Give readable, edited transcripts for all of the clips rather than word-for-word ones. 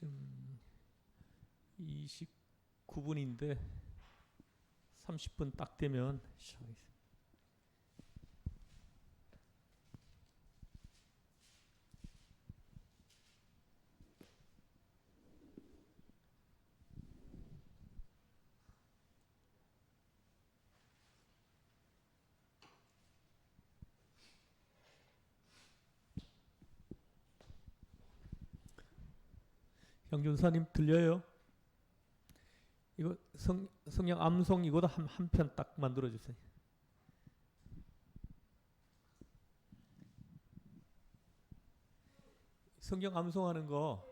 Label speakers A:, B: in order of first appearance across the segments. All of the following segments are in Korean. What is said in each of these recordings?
A: 지금 29분인데 30분 딱 되면 시작하겠습니다. 양준사님 들려요? 이거 성령 암송 이거도 한 편 딱 만들어 주세요. 성경 암송하는 거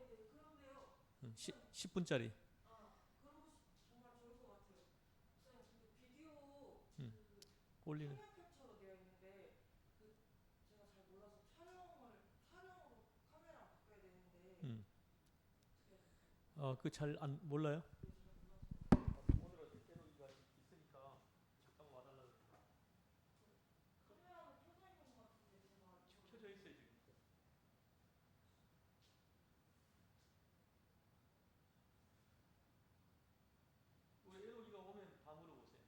A: 10분짜리. 올리는.
B: 캡처로 되어 있는데 제가 잘 몰라서 촬영으로 카메라 바꿔야 되는데
A: 그 잘 안 몰라요? 오늘은 대로기가 있으니까 잠깐 와달라고.
B: 카메라는 켜져 있는 것 같은데 제가
A: 켜져 있어요 지금. 우리 대로기가 오면 다 물어보세요.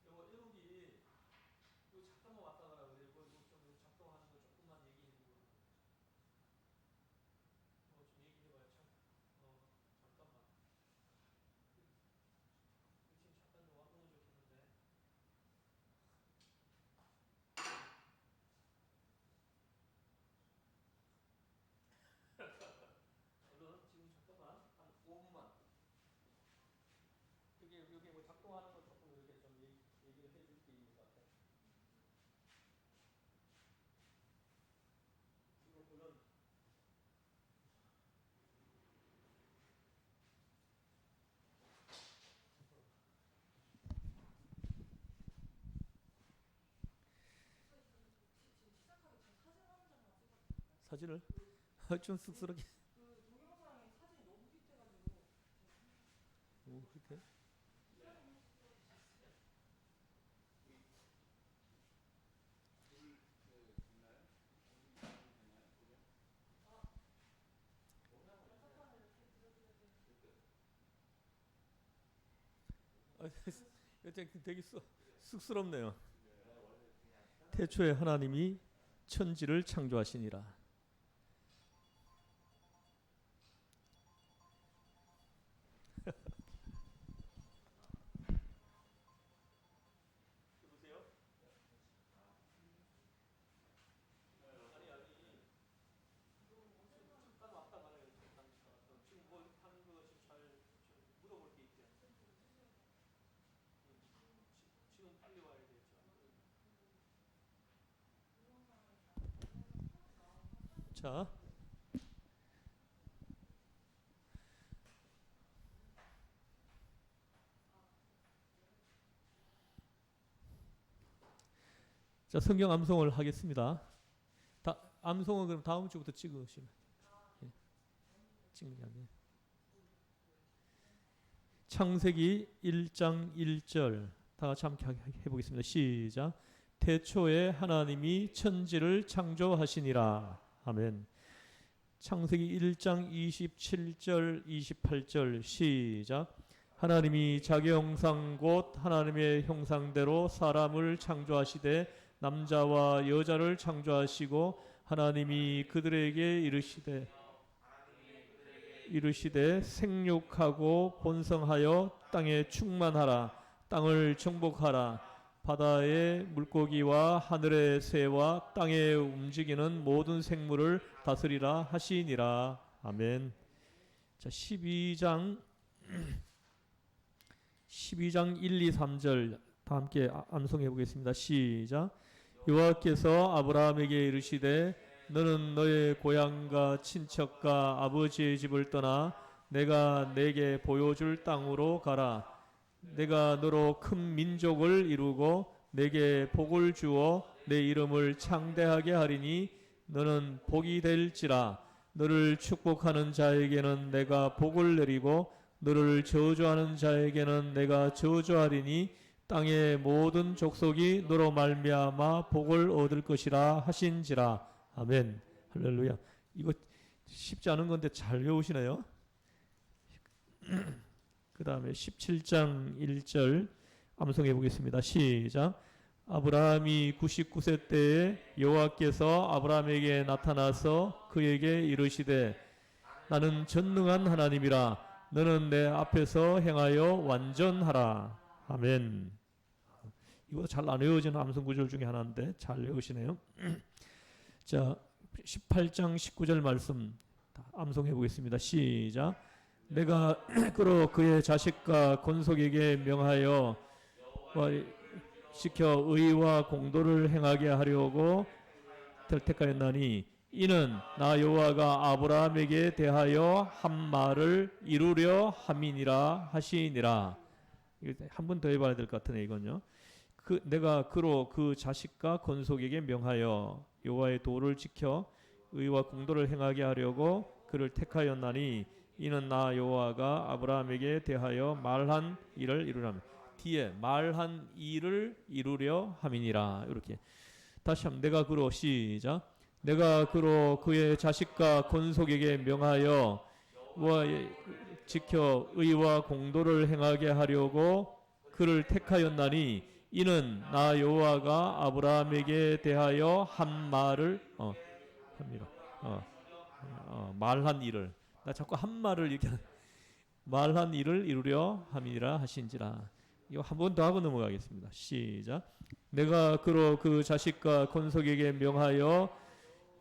A: 이거 대로기 이거 잠깐만 왔다 가라 그래. 이거 좀 작동하는 거 조금만 얘기해주고. 좀 얘기해봐요. 잠깐만. 지금 잠깐 좀 와보면 좋겠는데. 얼른 지금 잠깐만 한 5분만. 여기 뭐 작동하는 거 조금 이렇게 좀 얘기를 해줄 게 있는 것 같아. 지금 물론
B: 지금 시작하기 전에 사진 한 장만 찍었어요.
A: 사진을 좀 쑥스럽게.
B: 그 동영상에 사진이 너무 핏돼가지고
A: 오, 그렇게? 되게 쑥스럽네요. 태초에 하나님이 천지를 창조하시니라. 여보세요? 아니. 잠깐 왔다 가라. 지금 뭐 하는 거 잘 물어볼 게 있대요. 지금 빨리 와야 되죠. 자, 성경 암송을 하겠습니다. 암송은 그럼 다음 주부터 찍으시면. 예. 찍는 게 아니에요. 창세기 1장 1절 다 같이 함께 해보겠습니다. 시작. 태초에 하나님이 천지를 창조하시니라. 아멘. 창세기 1장 27절 28절 시작. 하나님이 자기 형상 곧 하나님의 형상대로 사람을 창조하시되 남자와 여자를 창조하시고 하나님이 그들에게 이르시되 생육하고 번성하여 땅에 충만하라. 땅을 정복하라. 바다의 물고기와 하늘의 새와 땅에 움직이는 모든 생물을 다스리라 하시니라. 아멘. 자, 12장 1, 2, 3절 다 함께 암송해 보겠습니다. 시작. 여호와께서 아브라함에게 이르시되 너는 너의 고향과 친척과 아버지의 집을 떠나 내가 내게 보여줄 땅으로 가라. 내가 너로 큰 민족을 이루고 내게 복을 주어 내 이름을 창대하게 하리니 너는 복이 될지라. 너를 축복하는 자에게는 내가 복을 내리고 너를 저주하는 자에게는 내가 저주하리니 땅의 모든 족속이 너로 말미암아 복을 얻을 것이라 하신지라. 아멘. 할렐루야. 이거 쉽지 않은 건데 잘 외우시네요. 그 다음에 17장 1절 암송해 보겠습니다. 시작. 아브라함이 99세 때에 여호와께서 아브라함에게 나타나서 그에게 이르시되 나는 전능한 하나님이라 너는 내 앞에서 행하여 완전하라. 아멘. 이거 잘 안 외워지는 암송 구절 중에 하나인데 잘 외우시네요. 자, 18장 19절 말씀 암송해 보겠습니다. 시작. 내가 그로 그의 자식과 건속에게 명하여 지켜 의와 공도를 행하게 하려고 택하였나니 이는 나 여호와가 아브라함에게 대하여 한 말을 이루려 함이니라 하시니라. 한 번 더 해봐야 될 것 같으네 이건요. 내가 그로 그 자식과 건속에게 명하여 여호와의 도를 지켜 의와 공도를 행하게 하려고 그를 택하였나니 이는 나 여호와가 아브라함에게 대하여 말한 일을 이루려 함. 뒤에 말한 일을 이루려 함이니라. 이렇게 다시 한번 내가 그로 시작. 내가 그로 그의 자식과 건속에게 명하여 지켜 의와 공도를 행하게 하려고 그를 택하였나니 이는 나 여호와가 아브라함에게 대하여 한 말을 합니다. 말한 일을 나 자꾸 한 말을 이렇게 말한 일을 이루려 함이라 하신지라. 이거 한 번 더 하고 넘어가겠습니다. 시작. 내가 그로 그 자식과 건속에게 명하여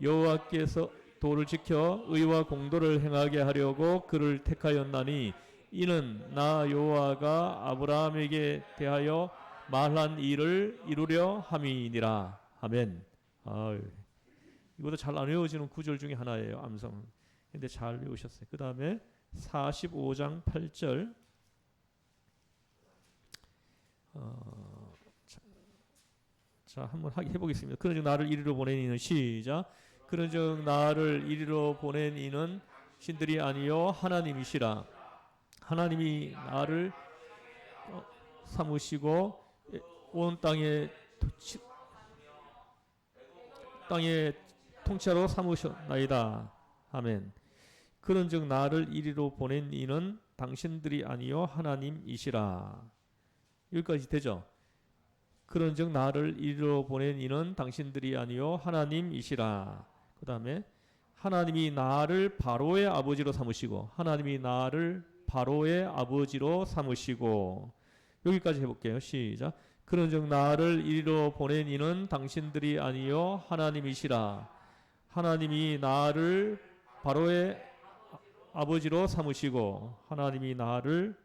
A: 여호와께서 도를 지켜 의와 공도를 행하게 하려고 그를 택하였나니 이는 나 여호와가 아브라함에게 대하여 말한 일을 이루려 함이니라. 아멘. 이것도 잘 안 외워지는 구절 중에 하나예요. 암송. 근데 잘 외우셨어요. 그 다음에 45장 8절 자 한번 해보겠습니다. 그런즉 나를 이리로 보낸 이는 시작. 그런즉 나를 이리로 보낸 이는 신들이 아니요 하나님이시라. 하나님이 나를 삼으시고 온 땅의 통치자로 삼으셨나이다. 아멘. 그런즉 나를 이리로 보낸 이는 당신들이 아니요 하나님이시라. 여기까지 되죠? 그런즉 나를 이리로 보낸 이는 당신들이 아니요 하나님이시라. 그 다음에 하나님이 나를 바로의 아버지로 삼으시고 하나님이 나를 바로의 아버지로 삼으시고 여기까지 해볼게요. 시작. 그런즉 나를 이리로 보낸 이는 당신들이 아니요 하나님이시라. 하나님이 나를 바로의 아버지로 삼으시고 하나님이 나를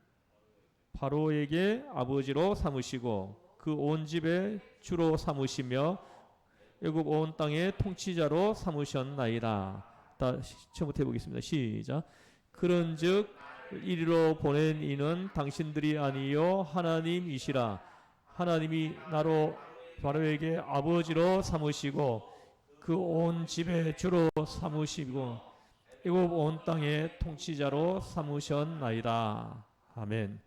A: 바로에게 아버지로 삼으시고 그 온 집의 주로 삼으시며 애굽 온 땅의 통치자로 삼으셨나이다. 다시 처음부터 해보겠습니다. 시작. 그런즉 이리로 보낸 이는 당신들이 아니요 하나님이시라. 하나님이 나로 바로에게 아버지로 삼으시고 그 온 집의 주로 삼으시고 애굽 온 땅의 통치자로 삼으셨나이다. 아멘.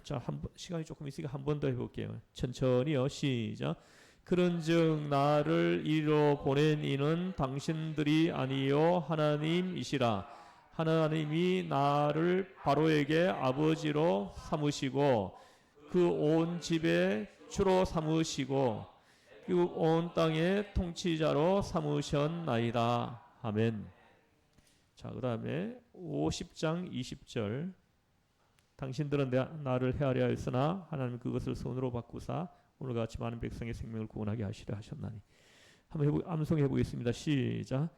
A: 자, 시간이 조금 있으니까 한 번 더 해볼게요. 천천히요. 시작. 그런즉 나를 이리로 보낸 이는 당신들이 아니요 하나님이시라. 하나님이 나를 바로에게 아버지로 삼으시고 그 온 집의 주로 삼으시고 그 온 땅의 통치자로 삼으셨나이다. 아멘. 자, 그 다음에 50장 20절 당신들은 나를 헤아려 하였으나 하나님 그것을 손으로 바꾸사 오늘과 같이 많은 백성의 생명을 구원하게 하시려 하셨나니. 한번 암송해 보겠습니다. 시작.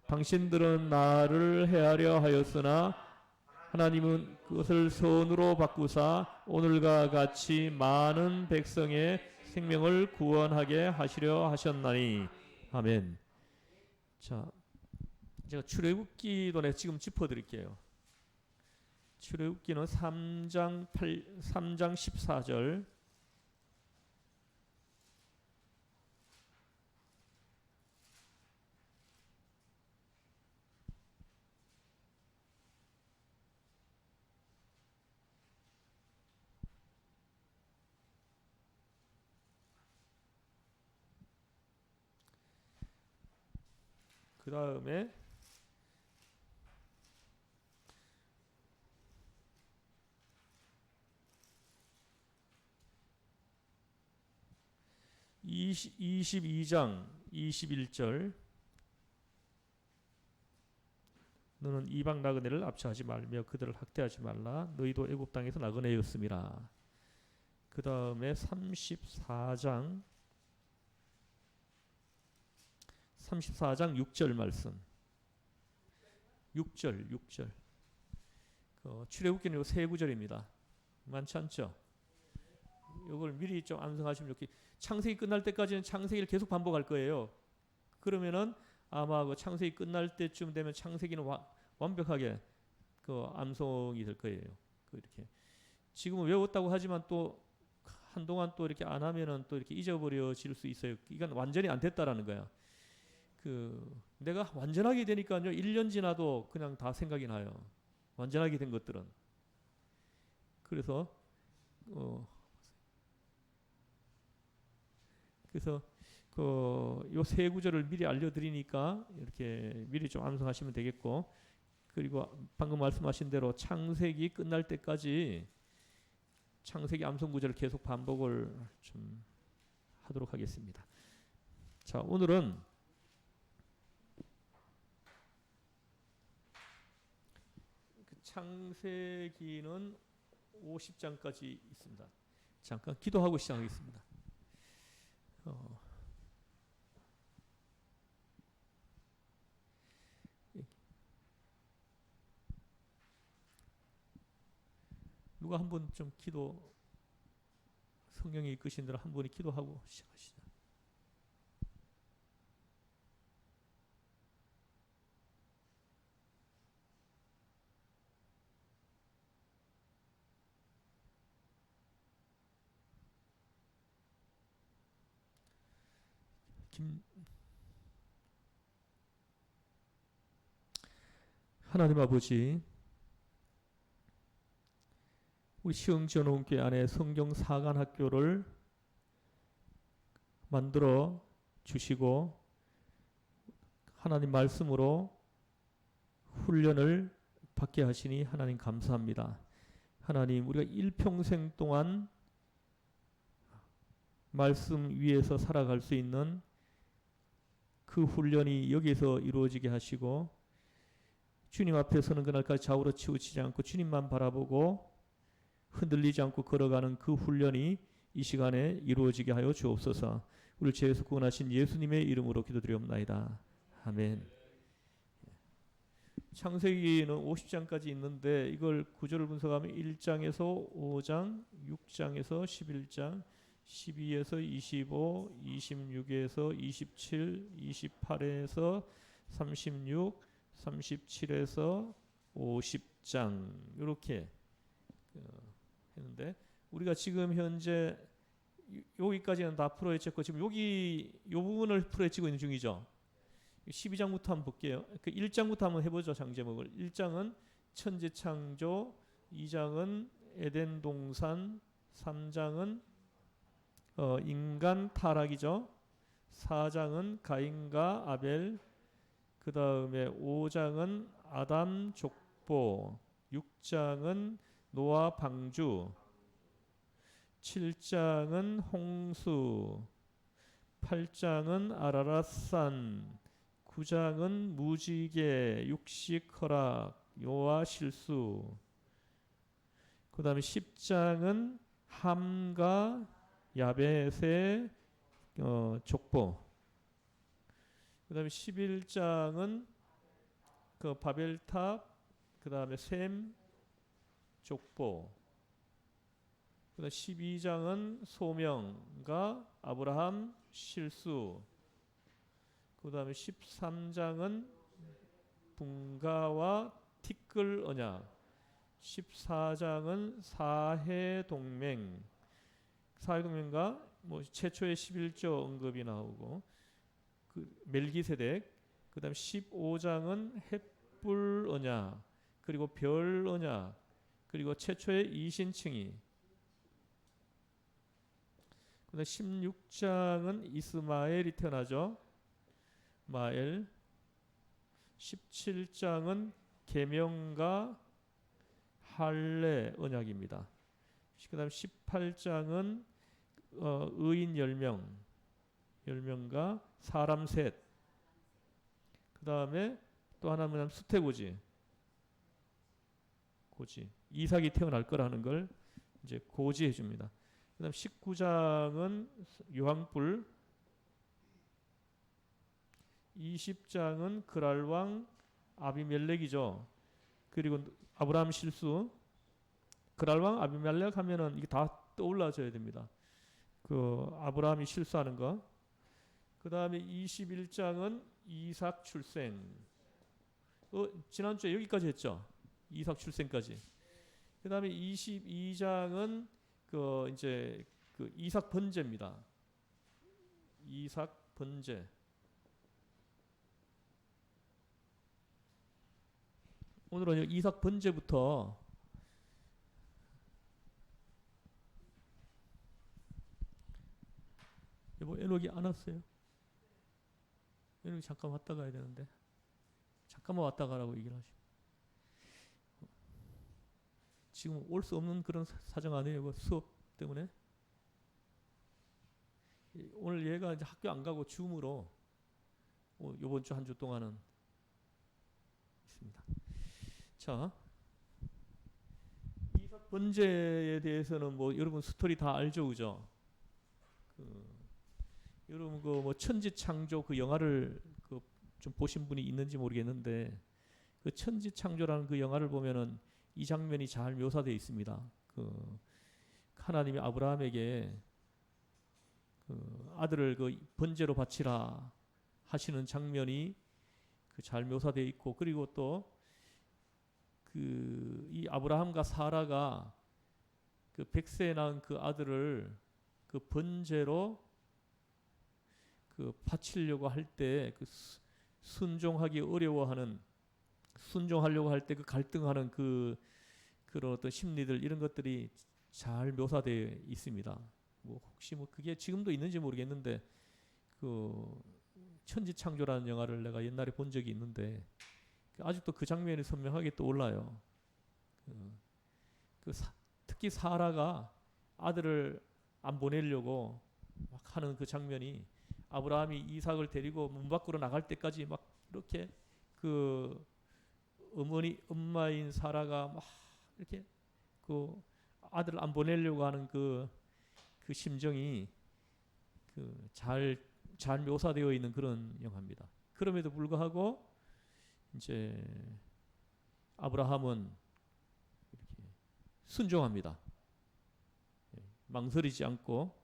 A: 당신들은 나를 헤아려 하였으나 하나님은 그것을 손으로 바꾸사 오늘과 같이 많은 백성의 생명을 구원하게 하시려 하셨나니. 아멘. 자, 제가 출애굽기도 지금 짚어드릴게요. 출애굽기는 3장 14절 그 다음에 22장 21절 너는 이방 나그네를 압제하지 말며 그들을 학대하지 말라. 너희도 애굽 땅에서 나그네였음이라. 그 다음에 34장 6절 말씀. 6절. 출애굽기는 세 구절입니다. 많지 않죠? 이걸 미리 좀 암송하시면 좋겠. 창세기 끝날 때까지는 창세기를 계속 반복할 거예요. 그러면은 아마 그 창세기 끝날 때쯤 되면 창세기는 완벽하게 그 암송이 될 거예요. 이렇게 지금은 외웠다고 하지만 또 한동안 또 이렇게 안 하면은 또 이렇게 잊어버려질 수 있어요. 이건 완전히 안 됐다라는 거야. 내가 완전하게 되니까요, 1년 지나도 그냥 다 생각이 나요. 완전하게 된 것들은. 그래서 요 세 구절을 미리 알려드리니까 이렇게 미리 좀 암송하시면 되겠고, 그리고 방금 말씀하신 대로 창세기 끝날 때까지 창세기 암송 구절을 계속 반복을 좀 하도록 하겠습니다. 자, 오늘은 창세기는 50장까지 있습니다. 잠깐 기도하고 시작하겠습니다. 누가 한 분 좀 성령이 이끄신 대로 한 분이 기도하고 시작하시죠. 하나님 아버지, 우리 시흥전원교회 안에 성경 사관 학교를 만들어 주시고 하나님 말씀으로 훈련을 받게 하시니 하나님 감사합니다. 하나님, 우리가 일평생 동안 말씀 위에서 살아갈 수 있는 그 훈련이 여기서 이루어지게 하시고, 주님 앞에 서는 그날까지 좌우로 치우치지 않고 주님만 바라보고 흔들리지 않고 걸어가는 그 훈련이 이 시간에 이루어지게 하여 주옵소서. 우리 죄에서 구원하신 예수님의 이름으로 기도드리옵나이다. 아멘. 창세기는 50장까지 있는데 이걸 구절을 분석하면 1장에서 5장, 6장에서 11장, 12에서 25, 26에서 27, 28에서 36, 37에서 50장 이렇게 했는데, 우리가 지금 현재 여기까지는 다 풀어헤쳤고 지금 이 부분을 풀어헤치고 있는 중이죠. 12장부터 한번 볼게요. 1장부터 한번 해보죠. 장제목을. 1장은 천지창조, 2장은 에덴 동산, 3장은 인간 타락이죠. 4장은 가인과 아벨, 그 다음에 5장은 아담 족보, 6장은 노아 방주, 7장은 홍수, 8장은 아라랏산, 9장은 무지개, 육식 허락, 요아 실수, 그 다음에 10장은 함과 야벳의 족보, 그 다음에 11장은 그 바벨탑, 그 다음에 셈 족보, 그 다음에 12장은 소명과 아브라함 실수, 그 다음에 13장은 분가와 티끌 언약, 14장은 사해동맹, 사해동맹과 최초의 11조 언급이 나오고, 멜기세덱, 그 다음에 15장은 햇불 언약, 그리고 별 언약, 그리고 최초의 이신칭의, 그 다음에 16장은 이스마엘이 태어나죠. 마엘, 17장은 계명과 할례 언약입니다. 그다음 18장은 의인 10명과 사람 셋. 그다음에 또 하나는 수태고지. 고지. 이삭이 태어날 거라는 걸 이제 고지해 줍니다. 그다음 19장은 유황불, 20장은 그랄 왕 아비멜렉이죠. 그리고 아브라함 실수. 그랄 왕 아비멜렉 하면은 이게 다 떠올라져야 됩니다. 그 아브라함이 실수하는 거. 그다음에 21장은 이삭 출생. 지난주에 여기까지 했죠. 이삭 출생까지. 그다음에 22장은 그 이제 그 이삭 번제입니다. 이삭 번제. 오늘은 이삭 번제부터 여보 에녹이 안 왔어요? 에녹이 잠깐 왔다 가야 되는데 잠깐만 왔다 가라고 얘기를 하시고 지금 올 수 없는 그런 사정 아니에요? 그 수업 때문에 오늘 얘가 이제 학교 안 가고 줌으로 이번 주 한 주 동안은 있습니다. 자, 이삭 번제에 대해서는 뭐 여러분 스토리 다 알죠, 그죠? 여러분 그 뭐 천지창조 그 영화를 그 좀 보신 분이 있는지 모르겠는데 그 천지창조라는 그 영화를 보면은 이 장면이 잘 묘사되어 있습니다. 그 하나님이 아브라함에게 그 아들을 그 번제로 바치라 하시는 장면이 그 잘 묘사되어 있고 그리고 또 그 이 아브라함과 사라가 그 백세에 낳은 그 아들을 그 번제로 그 바치려고 할 때 그 순종하기 어려워하는 순종하려고 할 때 그 갈등하는 그런 어떤 심리들 이런 것들이 잘 묘사되어 있습니다. 뭐 혹시 뭐 그게 지금도 있는지 모르겠는데 그 천지창조라는 영화를 내가 옛날에 본 적이 있는데 아직도 그 장면이 선명하게 떠올라요. 특히 사라가 아들을 안 보내려고 막 하는 그 장면이 아브라함이 이삭을 데리고 문 밖으로 나갈 때까지 막 이렇게 그 엄마인 사라가 막 이렇게 그 아들을 안 보내려고 하는 그 심정이 그 잘 묘사되어 있는 그런 영화입니다. 그럼에도 불구하고 이제 아브라함은 이렇게 순종합니다. 망설이지 않고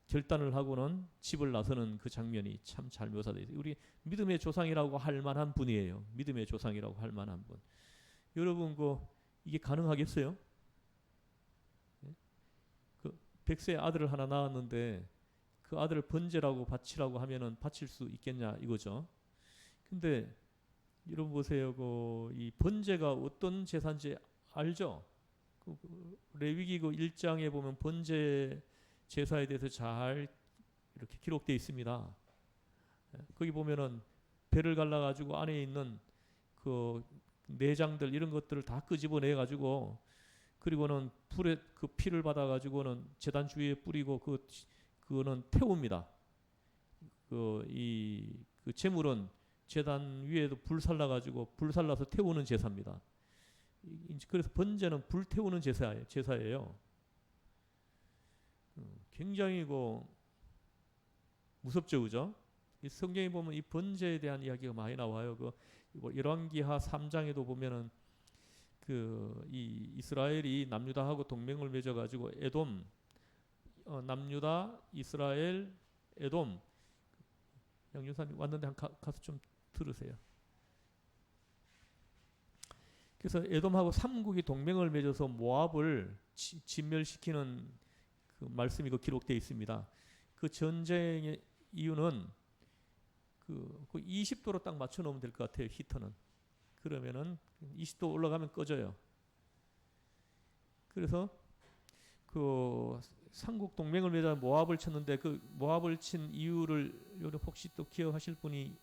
A: 결단을 하고는 집을 나서는 그 장면이 참 잘 묘사되어 있어요. 우리 믿음의 조상이라고 할 만한 분이에요. 믿음의 조상이라고 할 만한 분. 여러분 이게 가능하겠어요? 그 백세의 아들을 하나 낳았는데 그 아들을 번제라고 바치라고 하면은 바칠 수 있겠냐 이거죠. 근데 여러분 보세요. 이 번제가 어떤 제사인지 알죠? 레위기 1장에 보면 번제 제사에 대해서 잘 이렇게 기록되어 있습니다. 거기 보면은 배를 갈라가지고 안에 있는 그 내장들 이런 것들을 다 끄집어내 가지고 그리고는 불에 그 피를 받아가지고는 제단 주위에 뿌리고 그거는 태웁니다. 그 제물은 제단 위에도 불 살라가지고 불 살라서 태우는 제사입니다. 그래서 번제는 불 태우는 제사예요. 굉장히 무섭죠, 그죠? 이 성경에 보면 이 번제에 대한 이야기가 많이 나와요. 열왕기하 3장에도 보면은 이 이스라엘이 남유다하고 동맹을 맺어가지고 에돔, 남유다, 이스라엘, 에돔. 양유사님 왔는데 가서 좀 들으세요. 그래서 에돔하고 삼국이 동맹을 맺어서 모압을 진멸시키는 그 말씀이 기록되어 있습니다. 그 전쟁의 이유는 그 20도로 딱 맞춰 놓으면 될 것 같아요. 히터는. 그러면은 20도 올라가면 꺼져요. 그래서 그 삼국 동맹을 맺어 모압을 쳤는데 그 모압을 친 이유를 혹시 또 기억하실 분이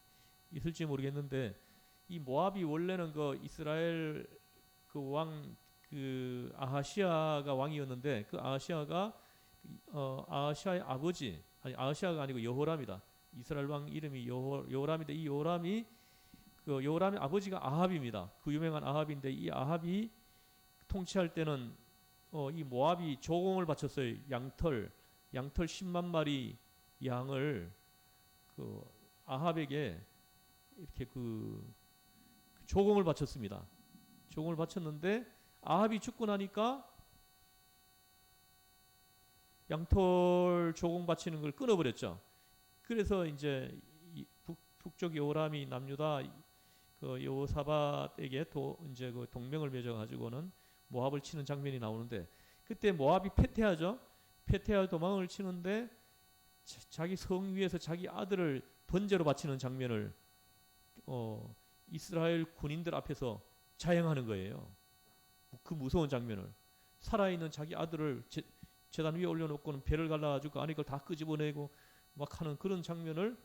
A: 있을지 모르겠는데 이 모압이 원래는 그 이스라엘 그 왕 그 아하시아가 왕이었는데 그 아하시아가 아하시아의 아버지 아니 아하시아가 아니고 여호람이다. 이스라엘 왕 이름이 여호람인데 이 여호람이 그 여호람의 아버지가 아합입니다. 그 유명한 아합인데 이 아합이 통치할 때는 이 모압이 조공을 바쳤어요. 양털 10만 마리 양을 그 아합에게 이렇게 그 조공을 바쳤습니다. 조공을 바쳤는데 아합이 죽고 나니까 양털 조공 바치는 걸 끊어버렸죠. 그래서 이제 북쪽 여호람이 남유다 그 여호사밧에게 이제 그 동맹을 맺어가지고는 모압을 치는 장면이 나오는데 그때 모압이 패퇴하죠. 패퇴하 도망을 치는데 자기 성 위에서 자기 아들을 번제로 바치는 장면을 이스라엘 군인들 앞에서 자행하는 거예요. 그 무서운 장면을 살아있는 자기 아들을 제단 위에 올려놓고는 배를 갈라가지고 그 안에 걸 다 끄집어내고 막 하는 그런 장면을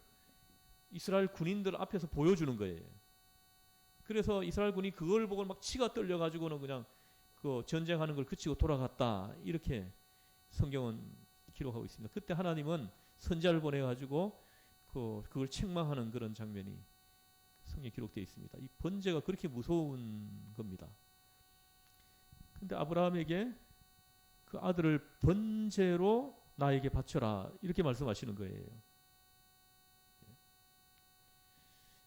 A: 이스라엘 군인들 앞에서 보여주는 거예요. 그래서 이스라엘 군이 그걸 보고 막 치가 떨려가지고는 그냥 그 전쟁하는 걸 그치고 돌아갔다 이렇게 성경은 기록하고 있습니다. 그때 하나님은 선지자를 보내가지고 그걸 책망하는 그런 장면이 성경에 기록되어 있습니다. 이 번제가 그렇게 무서운 겁니다. 근데 아브라함에게 그 아들을 번제로 나에게 바쳐라 이렇게 말씀하시는 거예요.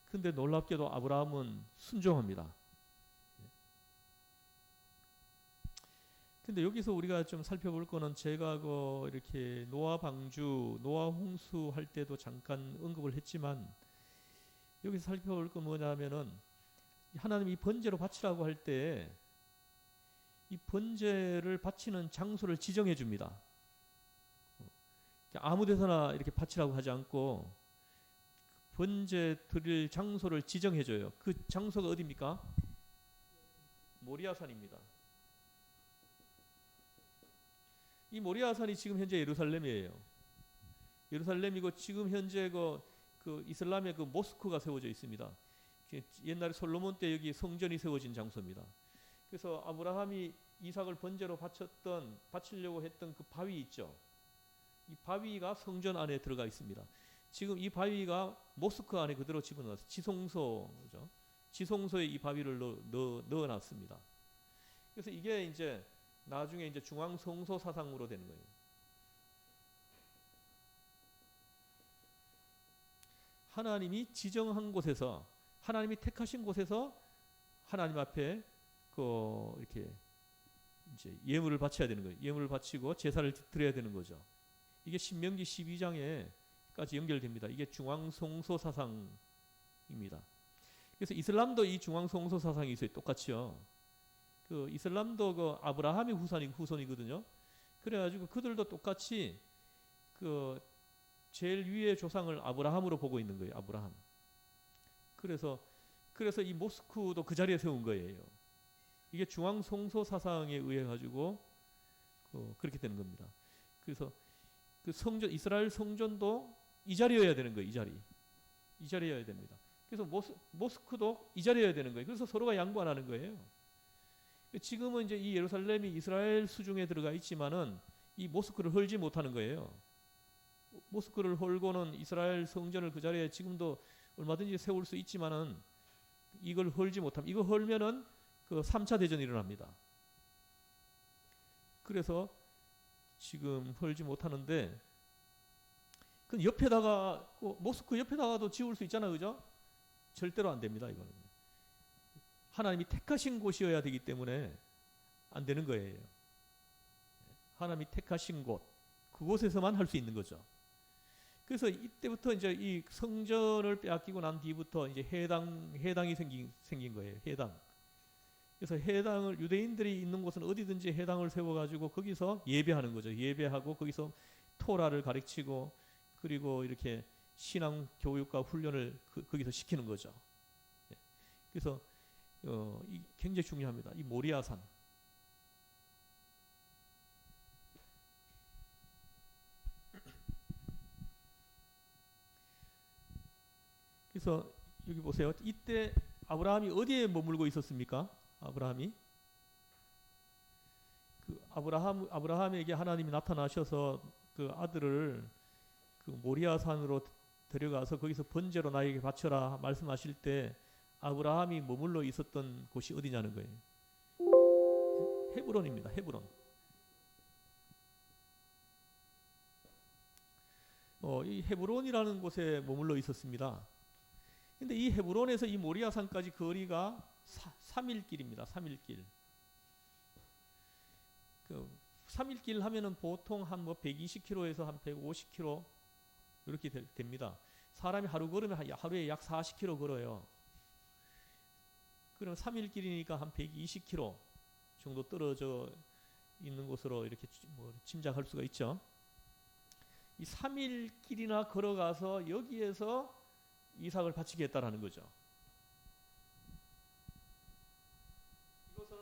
A: 근데 놀랍게도 아브라함은 순종합니다. 근데 여기서 우리가 좀 살펴볼 거는 제가 이렇게 노아 방주, 노아 홍수 할 때도 잠깐 언급을 했지만 여기서 살펴볼 건 뭐냐면은 하나님이 이 번제로 바치라고 할 때 이 번제를 바치는 장소를 지정해 줍니다. 아무 데서나 이렇게 바치라고 하지 않고 번제 드릴 장소를 지정해 줘요. 그 장소가 어디입니까? 모리아산입니다. 이 모리아산이 지금 현재 예루살렘이에요. 예루살렘이고 지금 현재 그 이슬람의 그 모스크가 세워져 있습니다. 옛날에 솔로몬 때 여기 성전이 세워진 장소입니다. 그래서 아브라함이 이삭을 번제로 바치려고 했던 그 바위 있죠. 이 바위가 성전 안에 들어가 있습니다. 지금 이 바위가 모스크 안에 그대로 집어넣어서 지성소죠. 지성소에 이 바위를 넣어놨습니다. 그래서 이게 이제 나중에 이제 중앙 성소 사상으로 되는 거예요. 하나님이 지정한 곳에서, 하나님이 택하신 곳에서 하나님 앞에 이렇게 이제 예물을 바쳐야 되는 거예요. 예물을 바치고 제사를 드려야 되는 거죠. 이게 신명기 12장에까지 연결됩니다. 이게 중앙 성소 사상입니다. 그래서 이슬람도 이 중앙 성소 사상이 있어요. 똑같이요. 그 이슬람도 그 아브라함의 후손이거든요. 그래가지고 그들도 똑같이 그 제일 위의 조상을 아브라함으로 보고 있는 거예요. 아브라함. 그래서 이 모스크도 그 자리에 세운 거예요. 이게 중앙 성소 사상에 의해 가지고 그렇게 되는 겁니다. 그래서 그 성전, 이스라엘 성전도 이 자리여야 되는 거예요. 이 자리여야 됩니다. 그래서 모스크도 이 자리여야 되는 거예요. 그래서 서로가 양보 안 하는 거예요. 지금은 이제 이 예루살렘이 이스라엘 수중에 들어가 있지만은 이 모스크를 헐지 못하는 거예요. 모스크를 헐고는 이스라엘 성전을 그 자리에 지금도 얼마든지 세울 수 있지만은 이걸 헐지 못하면, 이거 헐면은 그 3차 대전이 일어납니다. 그래서 지금 헐지 못하는데, 그 옆에다가, 모스크 옆에다가도 지을 수 있잖아요. 그죠? 절대로 안 됩니다. 이거는. 하나님이 택하신 곳이어야 되기 때문에 안 되는 거예요. 하나님이 택하신 곳, 그곳에서만 할 수 있는 거죠. 그래서 이때부터 이제 이 성전을 빼앗기고 난 뒤부터 이제 해당이 생긴 거예요. 해당. 그래서 해당을, 유대인들이 있는 곳은 어디든지 해당을 세워가지고 거기서 예배하는 거죠. 예배하고 거기서 토라를 가르치고 그리고 이렇게 신앙 교육과 훈련을 거기서 시키는 거죠. 그래서 굉장히 중요합니다. 이 모리아산. 그래서 여기 보세요. 이때 아브라함이 어디에 머물고 있었습니까? 아브라함이 아브라함에게 하나님이 나타나셔서 그 아들을 그 모리아 산으로 데려가서 거기서 번제로 나에게 바쳐라 말씀하실 때 아브라함이 머물러 있었던 곳이 어디냐는 거예요. 헤브론입니다. 헤브론. 이 헤브론이라는 곳에 머물러 있었습니다. 근데 이 헤브론에서 이 모리아 산까지 거리가 3일 길입니다. 3일 길. 그 3일 길 하면은 보통 한 뭐 120km에서 한 150km 이렇게 됩니다. 사람이 하루 걸으면 하루에 약 40km 걸어요. 그럼 3일 길이니까 한 120km 정도 떨어져 있는 곳으로 이렇게 뭐 짐작할 수가 있죠. 이 3일 길이나 걸어가서 여기에서 이삭을 바치겠다라는 거죠. 이것은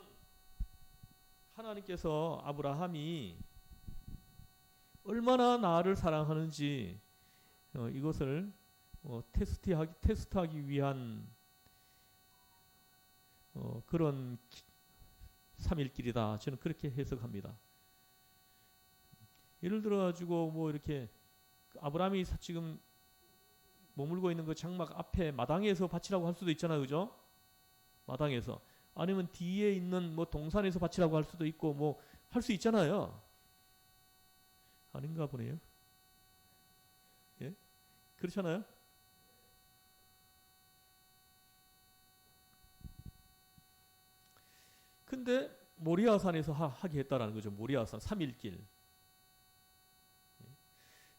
A: 하나님께서 아브라함이 얼마나 나를 사랑하는지 이것을 테스트하기 위한 그런 3일 길이다. 저는 그렇게 해석합니다. 예를 들어 가지고 뭐 이렇게 아브라함이 지금 머물고 있는 그 장막 앞에 마당에서 바치라고 할 수도 있잖아요. 그죠? 마당에서. 아니면 뒤에 있는 뭐 동산에서 바치라고 할 수도 있고 뭐 할 수 있잖아요. 아닌가 보네요. 예? 그렇잖아요? 근데 모리아산에서 하게 했다라는 거죠. 모리아산 3일길.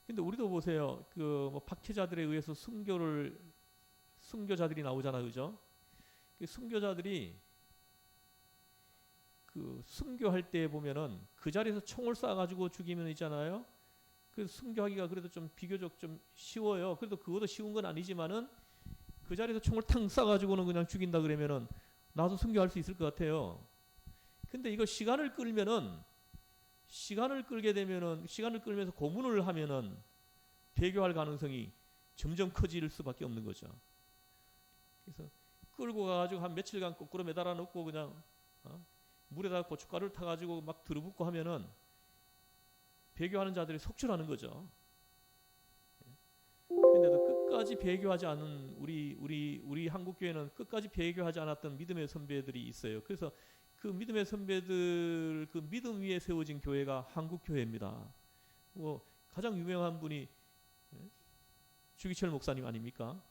A: 근데 우리도 보세요. 그 뭐 박해자들에 의해서 순교자들이 나오잖아요. 그죠? 그 순교자들이 그 순교할 때 보면은 그 자리에서 총을 쏴 가지고 죽이면 있잖아요. 그 순교하기가 그래도 좀 비교적 좀 쉬워요. 그래도 그것도 쉬운 건 아니지만은 그 자리에서 총을 탕 쏴 가지고는 그냥 죽인다 그러면은 나도 순교할 수 있을 것 같아요. 근데 이거 시간을 끌면서 고문을 하면은 배교할 가능성이 점점 커질 수밖에 없는 거죠. 그래서 끌고 가가지고 한 며칠간 거꾸로 매달아 놓고 그냥 물에다가 고춧가루를 타가지고 막 들어붓고 하면은 배교하는 자들이 속출하는 거죠. 근데도 끝까지 배교하지 않은 우리 한국 교회는 끝까지 배교하지 않았던 믿음의 선배들이 있어요. 그래서 그 믿음의 선배들 그 믿음 위에 세워진 교회가 한국 교회입니다. 뭐 가장 유명한 분이 주기철 목사님 아닙니까?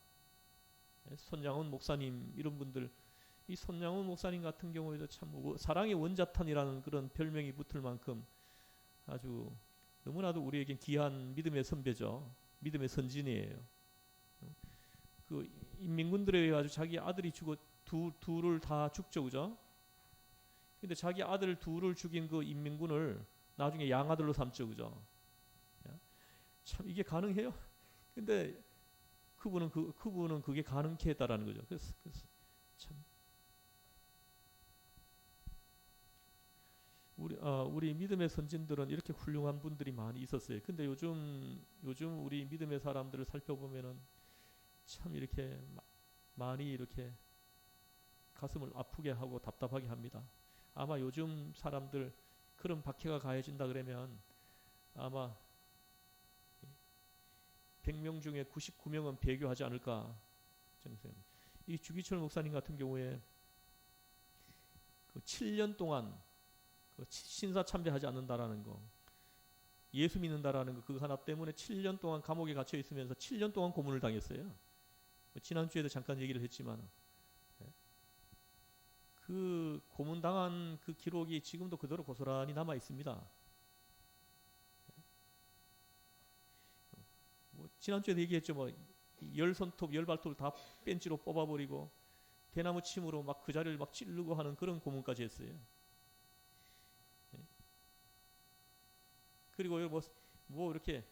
A: 손양훈 목사님 이런 분들 이 손양훈 목사님 같은 경우에도 참 사랑의 원자탄이라는 그런 별명이 붙을 만큼 아주 너무나도 우리에겐 귀한 믿음의 선배죠. 믿음의 선진이에요. 그 인민군들에 의해 가지고 자기 아들이 죽어 둘을 다 죽죠, 그죠? 근데 자기 아들 둘을 죽인 그 인민군을 나중에 양아들로 삼죠, 그죠? 참 이게 가능해요? 근데 그분은 그게 가능케 했다라는 거죠. 그래서 참 우리 믿음의 선진들은 이렇게 훌륭한 분들이 많이 있었어요. 근데 요즘 우리 믿음의 사람들을 살펴보면은 참 이렇게 많이 이렇게 가슴을 아프게 하고 답답하게 합니다. 아마 요즘 사람들 그런 박해가 가해진다 그러면 아마 100명 중에 99명은 배교하지 않을까 저는 생각합니다. 이 주기철 목사님 같은 경우에 그 7년 동안 그 신사 참배하지 않는다라는 거, 예수 믿는다라는 거 그거 하나 때문에 7년 동안 감옥에 갇혀 있으면서 7년 동안 고문을 당했어요. 지난주에도 잠깐 얘기를 했지만 그 고문당한 그 기록이 지금도 그대로 고스란히 남아 있습니다. 뭐 지난주에도 얘기했죠. 뭐 열 손톱, 열 발톱을 다 벤치로 뽑아버리고 대나무 침으로 막 그 자리를 막 찌르고 하는 그런 고문까지 했어요. 그리고 뭐 이렇게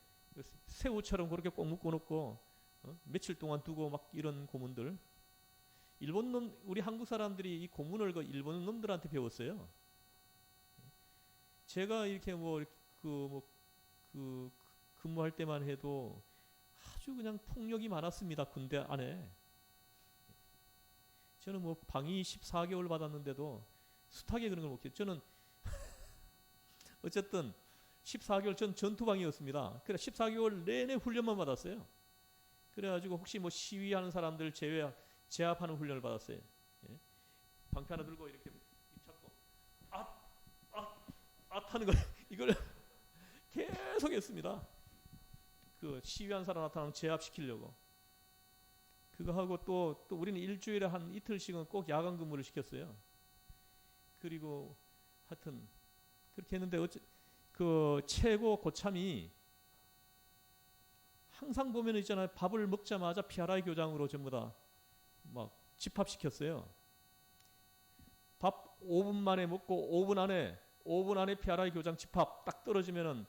A: 새우처럼 그렇게 꼭 묶어놓고 며칠 동안 두고 막 이런 고문들. 일본 놈 우리 한국 사람들이 이 고문을 그 일본 놈들한테 배웠어요. 제가 이렇게 그 근무할 때만 해도 아주 그냥 폭력이 많았습니다. 군대 안에. 저는 뭐 방위 14개월 받았는데도 숱하게 그런 걸 못해요. 저는 어쨌든 14개월 전 전투방이었습니다. 그래 14개월 내내 훈련만 받았어요. 그래가지고 혹시 뭐 시위하는 사람들 제압하는 훈련을 받았어요. 예? 방패 하나 들고 이렇게 잡고 하는 거 이걸 계속 했습니다. 그 시위한 사람 나타나면 제압시키려고. 그거 하고 또 우리는 일주일에 한 이틀씩은 꼭 야간 근무를 시켰어요. 그리고 하여튼 그렇게 했는데 그 최고 고참이 항상 보면 있잖아요. 밥을 먹자마자 피아라이 교장으로 전부 다 막 집합시켰어요. 밥 5분 만에 먹고 5분 안에 피아라이 교장 집합 딱 떨어지면은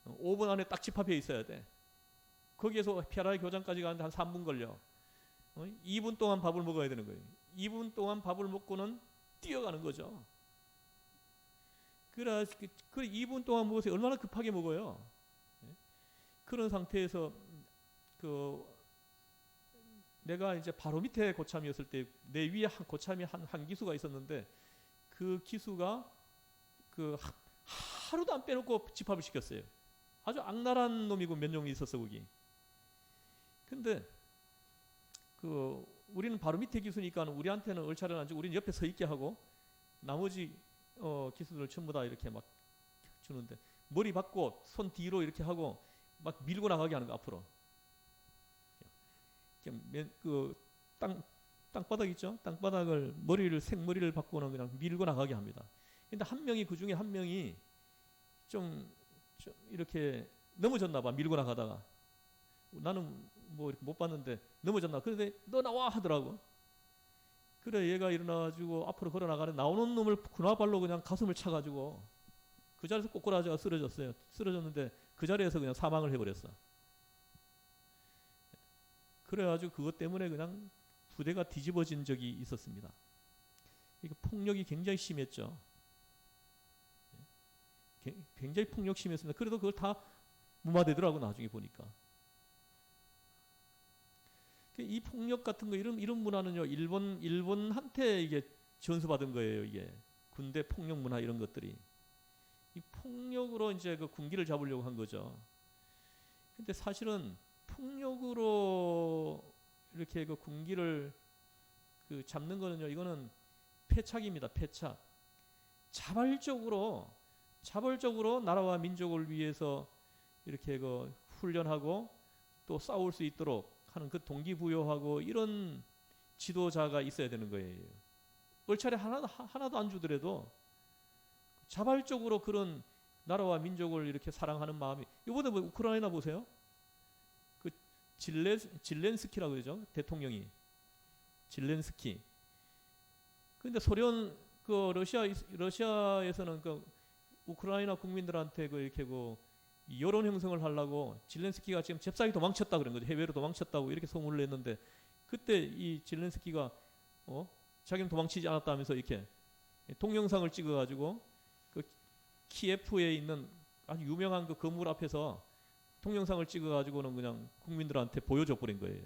A: 5분 안에 딱 집합해 있어야 돼. 거기에서 피아라이 교장까지 가는데 한 3분 걸려. 2분 동안 밥을 먹어야 되는 거예요. 2분 동안 밥을 먹고는 뛰어가는 거죠. 그래 2분 동안 먹어서 얼마나 급하게 먹어요. 그런 상태에서 내가 이제 바로 밑에 고참이었을 때 내 위에 한 고참이 한 기수가 있었는데 그 기수가 하루도 안 빼놓고 집합을 시켰어요. 아주 악랄한 놈이고 몇 놈이 있었어 거기. 근데 우리는 바로 밑에 기수니까 우리한테는 얼차려 안 주고 우리는 옆에 서 있게 하고 나머지 기수들 전부 다 이렇게 막 주는데 머리 박고 손 뒤로 이렇게 하고 막 밀고 나가게 하는 거 앞으로. 땅바닥 있죠? 땅바닥을 생머리를 박고는 그냥 밀고 나가게 합니다. 근데 그 중에 한 명이 좀 이렇게 넘어졌나 봐. 밀고 나가다가. 나는 뭐 이렇게 못 봤는데 넘어졌나. 그런데 너 나와 하더라고. 그래 얘가 일어나가지고 앞으로 걸어 나가는 나오는 놈을 군화발로 그냥 가슴을 차가지고 그 자리에서 꼬꾸라지가 쓰러졌어요. 쓰러졌는데 그 자리에서 그냥 사망을 해버렸어. 그래가지고 그것 때문에 그냥 부대가 뒤집어진 적이 있었습니다. 이게 폭력이 굉장히 심했죠. 굉장히 폭력 심했습니다. 그래도 그걸 다 무마되더라고 나중에 보니까. 이 폭력 같은 거 이런 문화는요 일본한테 이게 전수받은 거예요. 이게 군대 폭력 문화 이런 것들이 이 폭력으로 이제 그 군기를 잡으려고 한 거죠. 근데 사실은 폭력으로 이렇게 그 군기를 잡는 거는요 이거는 패착입니다. 패착. 자발적으로 나라와 민족을 위해서 이렇게 훈련하고 또 싸울 수 있도록 하는 그 동기부여하고 이런 지도자가 있어야 되는 거예요. 얼차례 하나도 안 주더라도 자발적으로 그런 나라와 민족을 이렇게 사랑하는 마음이. 이번에 뭐 우크라이나 보세요. 그 질렌스키라고 그러죠. 대통령이 질렌스키. 근데 소련 러시아에서는 우크라이나 국민들한테 이렇게 여론 형성을 하려고 질렌스키가 지금 잽싸게 도망쳤다 그런 거죠. 해외로 도망쳤다고 이렇게 소문을 냈는데 그때 이 질렌스키가 자기는 도망치지 않았다면서 이렇게 동영상을 찍어가지고 그 키예프에 있는 아주 유명한 그 건물 앞에서 동영상을 찍어가지고는 그냥 국민들한테 보여줘 버린 거예요.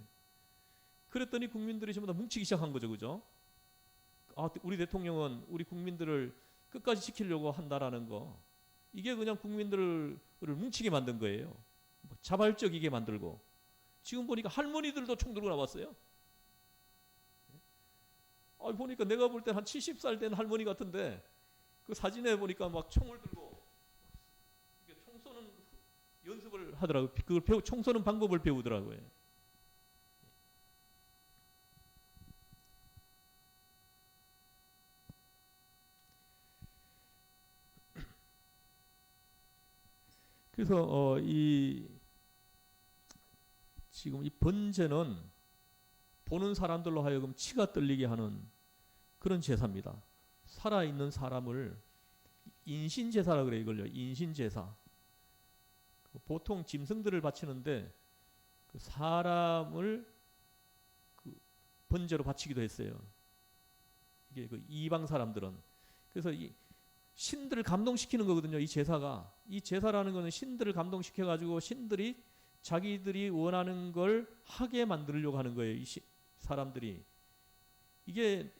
A: 그랬더니 국민들이 전부 다 뭉치기 시작한 거죠, 그죠? 우리 대통령은 우리 국민들을 끝까지 지키려고 한다라는 거. 이게 그냥 국민들을 뭉치게 만든 거예요. 자발적이게 만들고. 지금 보니까 할머니들도 총 들고 나왔어요. 보니까 내가 볼 때 한 70살 된 할머니 같은데 그 사진에 보니까 막 총을 들고 총 쏘는 연습을 하더라고요. 그걸 총 쏘는 방법을 배우더라고요. 그래서 지금 이 번제는 보는 사람들로 하여금 치가 떨리게 하는 그런 제사입니다. 살아있는 사람을 인신제사라 그래요. 이걸요. 인신제사. 보통 짐승들을 바치는데 사람을 번제로 바치기도 했어요. 이게 이방 사람들은. 그래서 이 신들을 감동시키는 거거든요. 이 제사가. 이 제사라는 것은 신들을 감동시켜가지고 신들이 자기들이 원하는 걸 하게 만들려고 하는 거예요. 사람들이. 이게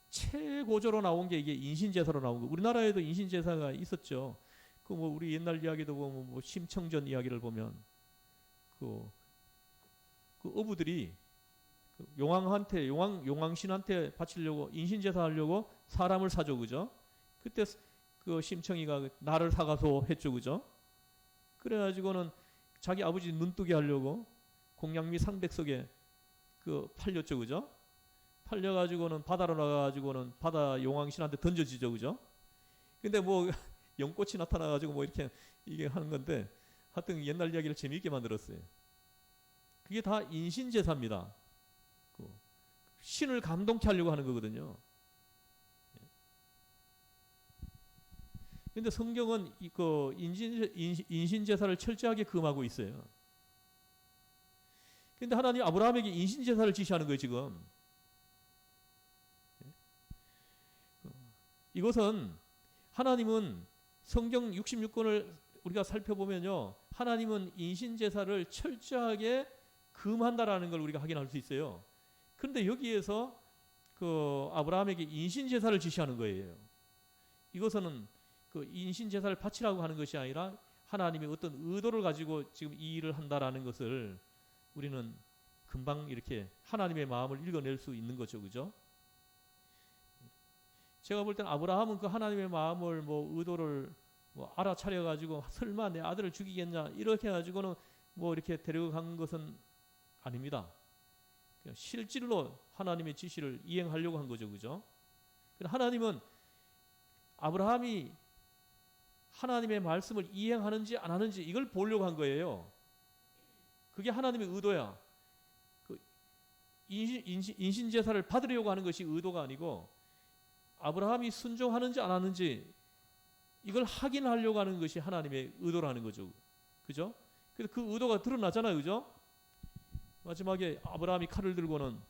A: 최고조로 나온 게 이게 인신제사로 나온 거. 우리나라에도 인신제사가 있었죠. 그 뭐 우리 옛날 이야기도 보면 뭐 심청전 이야기를 보면 그 어부들이 그 용왕한테 용왕신한테 바치려고 인신제사 하려고 사람을 사줘, 그죠? 그때 그 심청이가 나를 사가서 했죠, 그죠? 그래가지고는 자기 아버지 눈뜨게 하려고 공양미 상백석에 그 팔렸죠, 그죠? 팔려가지고는 바다로 나가가지고는 바다 용왕신한테 던져지죠, 그죠? 근데 뭐 연꽃이 나타나가지고 뭐 이렇게 이게 하는 건데 하여튼 옛날 이야기를 재미있게 만들었어요. 그게 다 인신제사입니다. 그 신을 감동케 하려고 하는 거거든요. 근데 성경은 그 인신제사를 철저하게 금하고 있어요. 근데 하나님 아브라함에게 인신제사를 지시하는 거예요, 지금. 이것은 하나님은 성경 66권을 우리가 살펴보면요. 하나님은 인신제사를 철저하게 금한다라는 걸 우리가 확인할 수 있어요. 그런데 여기에서 그 아브라함에게 인신제사를 지시하는 거예요. 이것은 그 인신제사를 바치라고 하는 것이 아니라 하나님의 어떤 의도를 가지고 지금 이 일을 한다라는 것을 우리는 금방 이렇게 하나님의 마음을 읽어낼 수 있는 거죠, 그죠? 제가 볼 때는 아브라함은 그 하나님의 마음을 뭐 의도를 뭐 알아차려 가지고 설마 내 아들을 죽이겠냐 이렇게 해가지고는 뭐 이렇게 데려간 것은 아닙니다. 그냥 실질로 하나님의 지시를 이행하려고 한 거죠, 그죠? 하나님은 아브라함이 하나님의 말씀을 이행하는지 안 하는지 이걸 보려고 한 거예요. 그게 하나님의 의도야. 그 인신제사를 받으려고 하는 것이 의도가 아니고 아브라함이 순종하는지 안 하는지 이걸 확인하려고 하는 것이 하나님의 의도라는 거죠. 그죠? 그래서 그 의도가 드러나잖아요. 그죠? 마지막에 아브라함이 칼을 들고는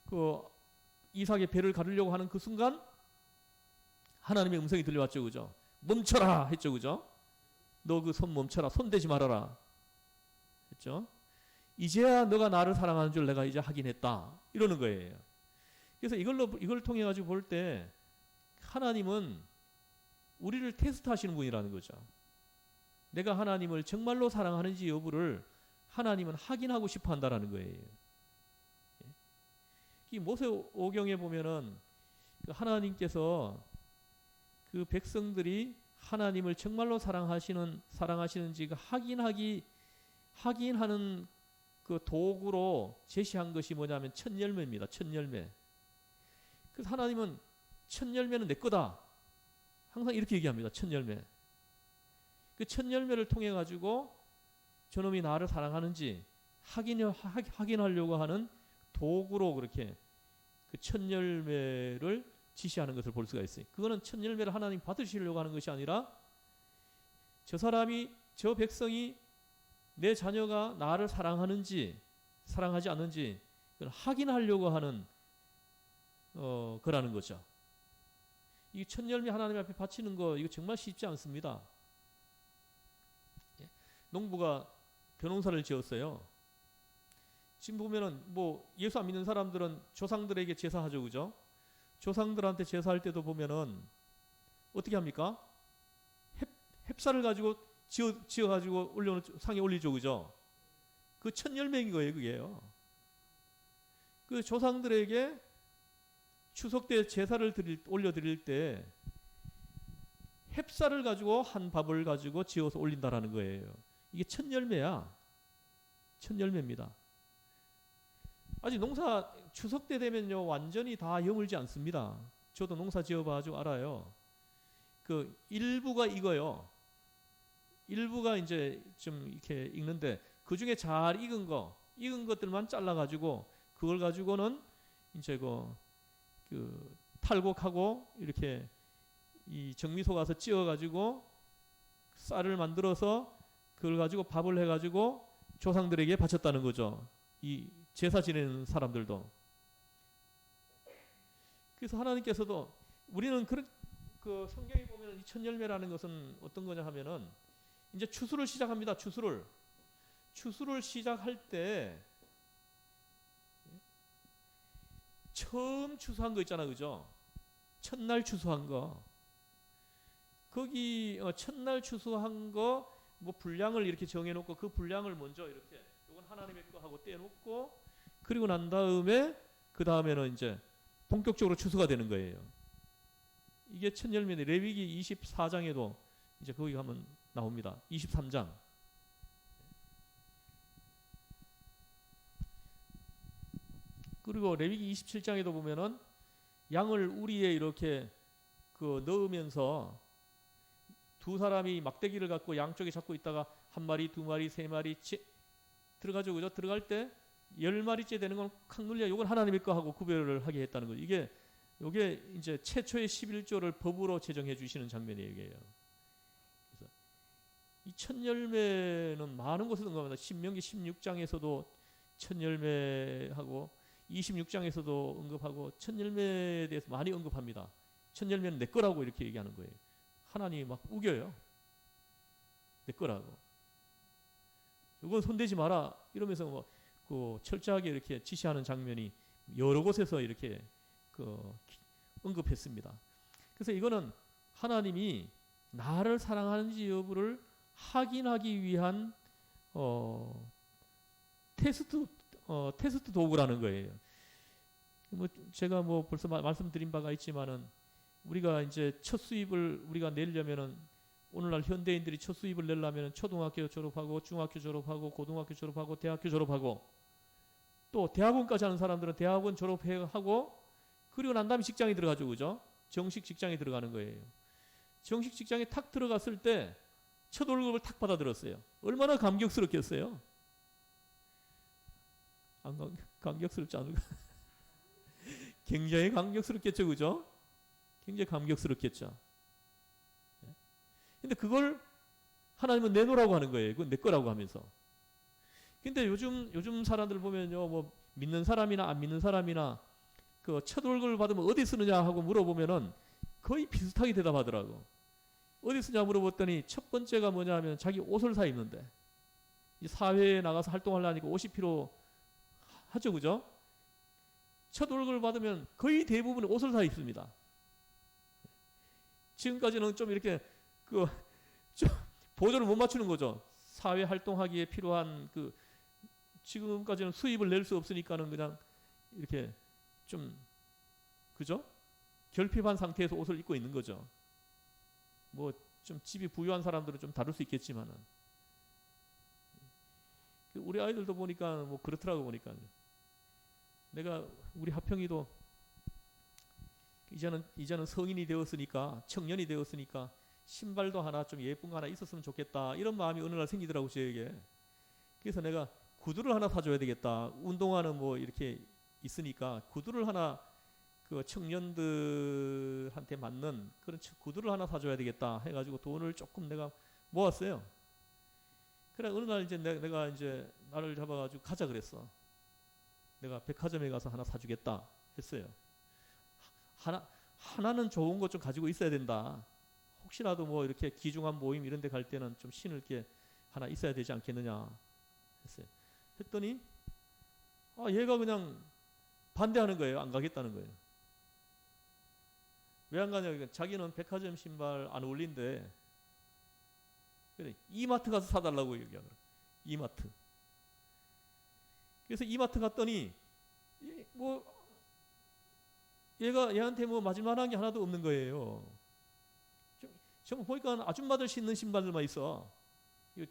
A: 그 이삭의 배를 가르려고 하는 그 순간 하나님의 음성이 들려왔죠. 그죠? 멈춰라 했죠. 그죠? 너 그 손 멈춰라. 손 대지 말아라 했죠. 이제야 너가 나를 사랑하는 줄 내가 이제 확인했다 이러는 거예요. 그래서 이걸 통해 가지고 볼 때 하나님은 우리를 테스트하시는 분이라는 거죠. 내가 하나님을 정말로 사랑하는지 여부를 하나님은 확인하고 싶어 한다라는 거예요. 이 모세오경에 보면은 하나님께서 그 백성들이 하나님을 정말로 사랑하시는지가 확인하는 그 도구로 제시한 것이 뭐냐면 첫 열매입니다. 첫 열매. 그래서 하나님은 첫 열매는 내 거다. 항상 이렇게 얘기합니다. 첫 열매. 그 첫 열매를 통해 가지고 저놈이 나를 사랑하는지 확인하려고 하는 도구로 그렇게 그 첫 열매를 지시하는 것을 볼 수가 있어요. 그거는 첫 열매를 하나님 받으시려고 하는 것이 아니라 저 백성이 내 자녀가 나를 사랑하는지 사랑하지 않는지 확인하려고 하는 거라는 거죠. 이 첫 열매 하나님 앞에 바치는 거 이거 정말 쉽지 않습니다. 농부가 벼농사를 지었어요. 지금 보면은 뭐 예수 안 믿는 사람들은 조상들에게 제사하죠, 그죠? 조상들한테 제사할 때도 보면은 어떻게 합니까? 햅쌀을 가지고 지어 가지고 상에 올리죠, 그죠? 그 첫 열매인 거예요, 그게요. 그 조상들에게 추석 때 제사를 올려드릴 때 햅쌀을 가지고 한 밥을 가지고 지어서 올린다라는 거예요. 이게 첫 열매야. 첫 열매입니다. 아직 농사 추석 때 되면요 완전히 다 여물지 않습니다. 저도 농사 지어봐가지고 알아요. 그 일부가 익어요. 일부가 이제 좀 이렇게 익는데 그 중에 잘 익은 것들만 잘라가지고 그걸 가지고는 이제 그 탈곡하고 이렇게 이 정미소 가서 찧어가지고 쌀을 만들어서 그걸 가지고 밥을 해가지고 조상들에게 바쳤다는 거죠. 이 제사 지내는 사람들도. 그래서 하나님께서도 우리는 그 성경에 보면 이 첫 열매라는 것은 어떤 거냐 하면은 이제 추수를 시작합니다. 추수를 시작할 때 처음 추수한 거 있잖아, 그죠? 첫날 추수한 거. 거기 첫날 추수한 거 뭐 분량을 이렇게 정해놓고 그 분량을 먼저 이렇게 이건 하나님의 거 하고 떼놓고 그리고 난 다음에 그 다음에는 이제 본격적으로 추수가 되는 거예요. 이게 첫 열매인데 레위기 24장에도 이제 거기 가면 나옵니다. 23장. 그리고 레위기 27장에도 보면은 양을 우리에 이렇게 그 넣으면서 두 사람이 막대기를 갖고 양쪽에 잡고 있다가 한 마리, 두 마리, 세 마리 들어가죠, 그죠? 들어갈 때 10마리째 되는 건 칵 눌려. 이건 하나님의 거 하고 구별을 하게 했다는 거죠. 이게 이제 최초의 11조를 법으로 제정해 주시는 장면이에요, 이게요. 그래서 이 첫 열매는 많은 곳에서 언급합니다. 신명기 16장에서도 첫 열매하고 26장에서도 언급하고 첫 열매에 대해서 많이 언급합니다. 첫 열매는 내 거라고 이렇게 얘기하는 거예요. 하나님이 막 우겨요. 내 거라고. 이건 손대지 마라 이러면서 뭐 그 철저하게 이렇게 지시하는 장면이 여러 곳에서 이렇게 그 언급했습니다. 그래서 이거는 하나님이 나를 사랑하는지 여부를 확인하기 위한 테스트 도구라는 거예요. 뭐 제가 뭐 벌써 말씀드린 바가 있지만은 우리가 이제 첫 수입을 우리가 내려면은 오늘날 현대인들이 첫 수입을 내려면은 초등학교 졸업하고 중학교 졸업하고 고등학교 졸업하고 대학교 졸업하고 또 대학원까지 하는 사람들은 대학원 졸업하고 그리고 난 다음에 직장에 들어가죠, 그죠? 정식 직장에 들어가는 거예요. 정식 직장에 탁 들어갔을 때 첫 월급을 탁 받아들었어요. 얼마나 감격스럽겠어요? 안 감격스럽지 않을까? 굉장히 감격스럽겠죠, 그죠? 굉장히 감격스럽겠죠. 근데 그걸 하나님은 내놓으라고 하는 거예요. 그건 내 거라고 하면서. 근데 요즘 사람들 보면요, 뭐 믿는 사람이나 안 믿는 사람이나 그 첫 월급을 받으면 어디 쓰느냐 하고 물어보면은 거의 비슷하게 대답하더라고. 어디 쓰냐 물어봤더니 첫 번째가 뭐냐 하면 자기 옷을 사 입는데 이 사회에 나가서 활동하려니까 옷이 필요하죠, 그죠? 첫 월급을 받으면 거의 대부분 옷을 사 입습니다. 지금까지는 좀 이렇게 좀 보조를 못 맞추는 거죠. 사회 활동하기에 필요한 지금까지는 수입을 낼 수 없으니까는 그냥 이렇게 좀 그죠? 결핍한 상태에서 옷을 입고 있는 거죠. 뭐 좀 집이 부유한 사람들은 좀 다를 수 있겠지만은 우리 아이들도 보니까 뭐 그렇더라고 보니까 내가 우리 하평이도 이제는 성인이 되었으니까 청년이 되었으니까 신발도 하나 좀 예쁜 거 하나 있었으면 좋겠다 이런 마음이 어느 날 생기더라고 저에게. 그래서 내가 구두를 하나 사줘야 되겠다. 운동화는 뭐 이렇게 있으니까 구두를 하나 그 청년들한테 맞는 그런 구두를 하나 사줘야 되겠다 해가지고 돈을 조금 내가 모았어요. 그래 어느 날 이제 내가 이제 나를 잡아가지고 가자 그랬어. 내가 백화점에 가서 하나 사주겠다 했어요. 하나는 좋은 것 좀 가지고 있어야 된다. 혹시라도 뭐 이렇게 귀중한 모임 이런 데 갈 때는 좀 신을 게 하나 있어야 되지 않겠느냐 했어요. 했더니 얘가 그냥 반대하는 거예요. 안 가겠다는 거예요. 왜 안 가냐? 그러니까 자기는 백화점 신발 안 어울린대. 그래 이마트 가서 사달라고 얘기하더라고요. 이마트. 그래서 이마트 갔더니 뭐 얘한테 뭐 맞을만한 게 하나도 없는 거예요. 좀 보니까 아줌마들 신는 신발들만 있어.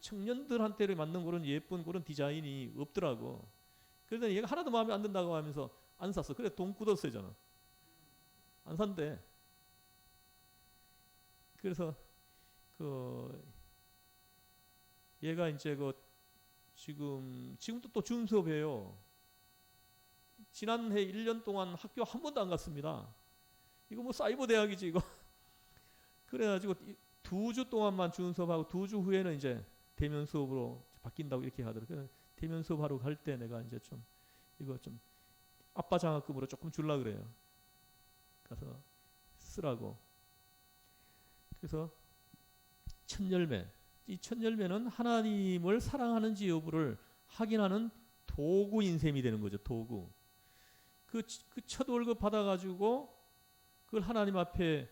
A: 청년들한테 맞는 그런 예쁜 그런 디자인이 없더라고. 그러더니 얘가 하나도 마음에 안 든다고 하면서 안 샀어. 그래 돈 굳었어잖아. 안 산대. 그래서 얘가 이제 지금도 또 줌 수업해요. 지난해 1년 동안 학교 한 번도 안 갔습니다. 이거 뭐 사이버 대학이지 이거. 그래가지고 2주 동안만 줌 수업하고 2주 후에는 이제 대면 수업으로 바뀐다고 이렇게 하더라고요. 대면 수업하러 갈 때 내가 이제 좀 이거 좀 아빠 장학금으로 조금 줄라 그래요. 가서 쓰라고. 그래서 첫 열매. 이 첫 열매는 하나님을 사랑하는지 여부를 확인하는 도구인 셈이 되는 거죠. 도구. 그 첫 월급 받아가지고 그걸 하나님 앞에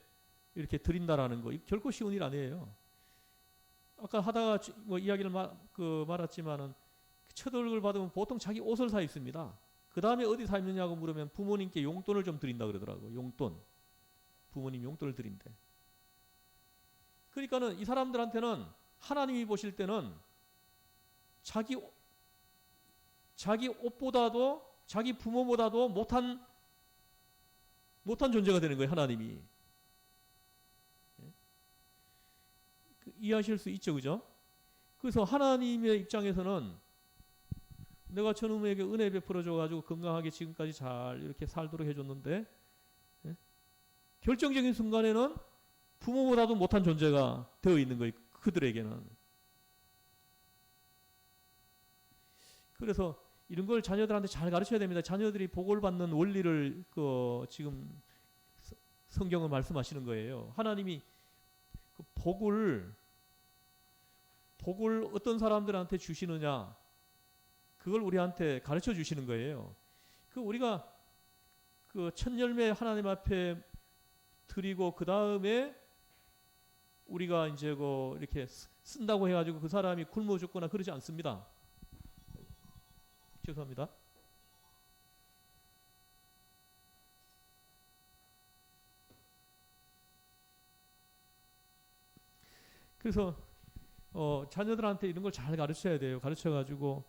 A: 이렇게 드린다라는 거, 결코 쉬운 일 아니에요. 아까 하다가 뭐 이야기를 말았지만은 첫 월급을 받으면 보통 자기 옷을 사 입습니다. 그 다음에 어디 사 입느냐고 물으면 부모님께 용돈을 좀 드린다 그러더라고요. 용돈. 부모님 용돈을 드린대. 그러니까는 이 사람들한테는 하나님이 보실 때는 자기 옷보다도 자기 부모보다도 못한 존재가 되는 거예요. 하나님이. 이해하실 수 있죠, 그죠? 그래서 하나님의 입장에서는 내가 저놈에게 은혜 베풀어 줘가지고 건강하게 지금까지 잘 이렇게 살도록 해줬는데, 결정적인 순간에는 부모보다도 못한 존재가 되어 있는 거예요. 그들에게는. 그래서 이런 걸 자녀들한테 잘 가르쳐야 됩니다. 자녀들이 복을 받는 원리를 지금 성경은 말씀하시는 거예요. 하나님이 그 복을 어떤 사람들한테 주시느냐, 그걸 우리한테 가르쳐 주시는 거예요. 우리가 첫 열매 하나님 앞에 드리고 그 다음에 우리가 이제 이렇게 쓴다고 해가지고 그 사람이 굶어 죽거나 그러지 않습니다. 죄송합니다. 그래서 자녀들한테 이런 걸 잘 가르쳐야 돼요. 가르쳐가지고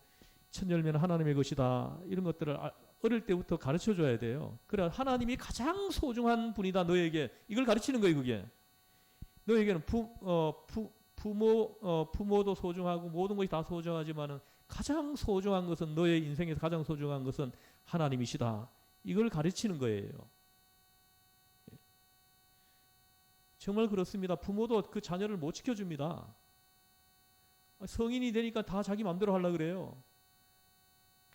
A: 첫 열매는 하나님의 것이다. 이런 것들을 어릴 때부터 가르쳐줘야 돼요. 그래 하나님이 가장 소중한 분이다. 너에게 이걸 가르치는 거예요. 그게 너에게는 부모도 소중하고 모든 것이 다 소중하지만은 가장 소중한 것은 너의 인생에서 가장 소중한 것은 하나님이시다. 이걸 가르치는 거예요. 정말 그렇습니다. 부모도 그 자녀를 못 지켜줍니다. 성인이 되니까 다 자기 마음대로 하려고 그래요.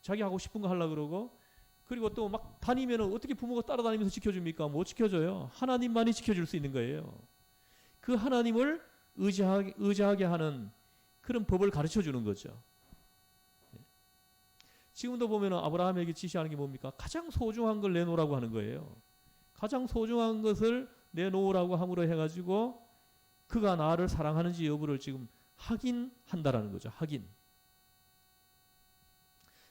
A: 자기 하고 싶은 거 하려고 그러고, 그리고 또 막 다니면 어떻게 부모가 따라다니면서 지켜줍니까? 못 지켜줘요. 하나님만이 지켜줄 수 있는 거예요. 그 하나님을 의지하게 하는 그런 법을 가르쳐 주는 거죠. 지금도 보면 아브라함에게 지시하는 게 뭡니까? 가장 소중한 걸 내놓으라고 하는 거예요. 가장 소중한 것을 내놓으라고 함으로 해가지고 그가 나를 사랑하는지 여부를 지금 확인한다라는 거죠. 확인.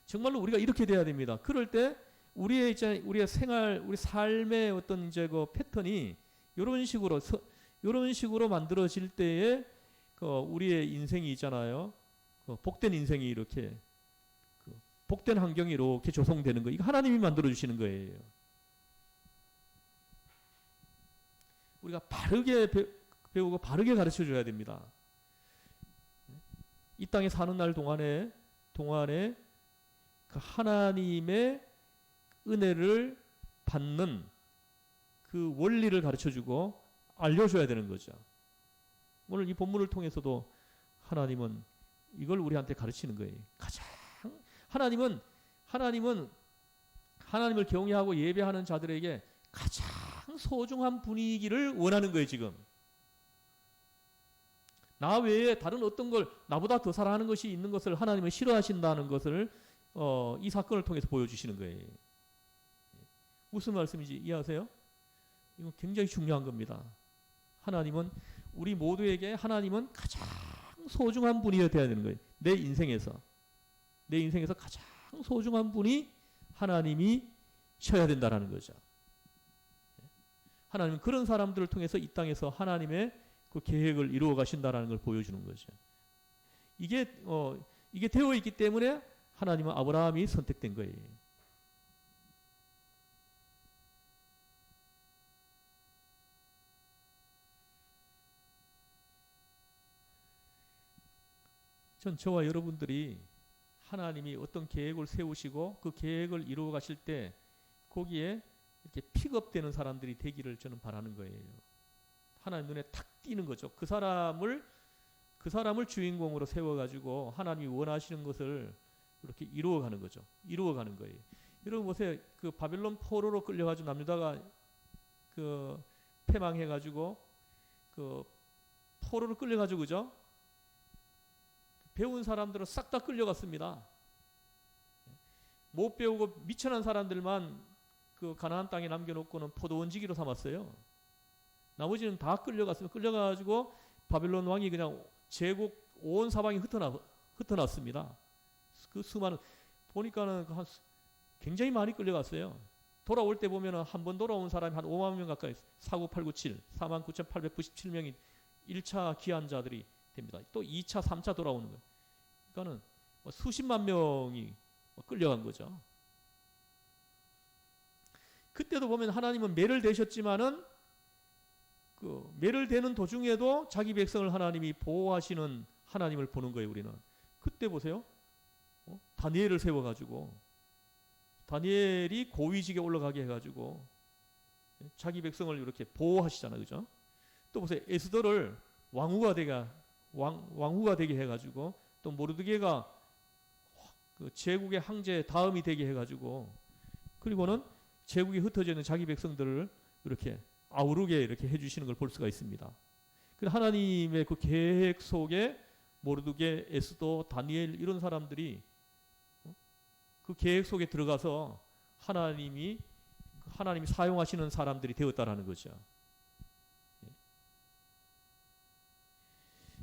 A: 정말로 우리가 이렇게 돼야 됩니다. 그럴 때 우리의 생활, 우리 삶의 어떤 이제 그 패턴이 이런 식으로 만들어질 때에 우리의 인생이 있잖아요. 복된 인생이 이렇게 복된 환경이 이렇게 조성되는 거. 이거 하나님이 만들어 주시는 거예요. 우리가 바르게 배우고 바르게 가르쳐 줘야 됩니다. 이 땅에 사는 날 동안에 그 하나님의 은혜를 받는 그 원리를 가르쳐 주고 알려줘야 되는 거죠. 오늘 이 본문을 통해서도 하나님은 이걸 우리한테 가르치는 거예요. 하나님은 하나님을 경외하고 예배하는 자들에게 가장 소중한 분위기를 원하는 거예요. 지금 나 외에 다른 어떤 걸 나보다 더 사랑하는 것이 있는 것을 하나님은 싫어하신다는 것을 이 사건을 통해서 보여주시는 거예요. 무슨 말씀인지 이해하세요? 이건 굉장히 중요한 겁니다. 하나님은 우리 모두에게 하나님은 가장 소중한 분이 되어야 되는 거예요. 내 인생에서 가장 소중한 분이 하나님이셔야 된다라는 거죠. 하나님은 그런 사람들을 통해서 이 땅에서 하나님의 그 계획을 이루어 가신다라는 걸 보여주는 거죠. 이게 되어 있기 때문에 하나님은 아브라함이 선택된 거예요. 저와 여러분들이 하나님이 어떤 계획을 세우시고 그 계획을 이루어 가실 때 거기에 이렇게 픽업되는 사람들이 되기를 저는 바라는 거예요. 하나님 눈에 탁 띄는 거죠. 그 사람을 주인공으로 세워가지고 하나님이 원하시는 것을 이렇게 이루어가는 거죠. 이루어가는 거예요. 여러분 보세요. 그 바벨론 포로로 끌려가지고 남유다가 그 패망해가지고 그 포로로 끌려가지고 그죠? 배운 사람들은 싹 다 끌려갔습니다. 못 배우고 미천한 사람들만 그 가나안 땅에 남겨놓고는 포도원지기로 삼았어요. 나머지는 다 끌려갔으면 끌려가지고 바벨론 왕이 그냥 제국 온 사방에 흩어놨습니다. 그 수많은 보니까는 굉장히 많이 끌려갔어요. 돌아올 때 보면은 한 번 돌아온 사람이 한 5만 명 가까이 49,897, 49,897명이 1차 귀환자들이 됩니다. 또 2차, 3차 돌아오는 거예요. 그러니까는 수십만 명이 끌려간 거죠. 그때도 보면 하나님은 매를 대셨지만은 그 매를 대는 도중에도 자기 백성을 하나님이 보호하시는 하나님을 보는 거예요. 우리는 그때 보세요. 다니엘을 세워가지고 다니엘이 고위직에 올라가게 해가지고 자기 백성을 이렇게 보호하시잖아요, 그죠? 또 보세요, 에스더를 왕후가 되게 해가지고 또 모르드게가 그 제국의 황제 다음이 되게 해가지고 그리고는 제국이 흩어져 있는 자기 백성들을 이렇게 아우르게 이렇게 해주시는 걸 볼 수가 있습니다. 그 하나님의 그 계획 속에 모르드게, 에스더, 다니엘 이런 사람들이 그 계획 속에 들어가서 하나님이 사용하시는 사람들이 되었다라는 거죠.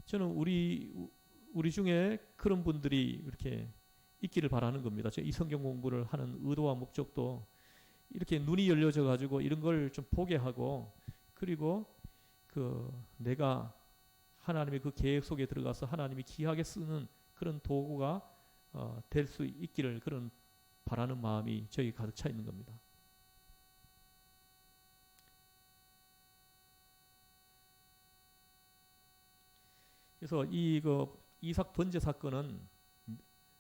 A: 저는 우리 중에 그런 분들이 이렇게 있기를 바라는 겁니다. 이 성경 공부를 하는 의도와 목적도 이렇게 눈이 열려져 가지고 이런 걸 좀 보게 하고 그리고 내가 하나님의 그 계획 속에 들어가서 하나님이 귀하게 쓰는 그런 도구가 될 수 있기를 그런 바라는 마음이 저희 가득 차 있는 겁니다. 그래서 이삭 번제 사건은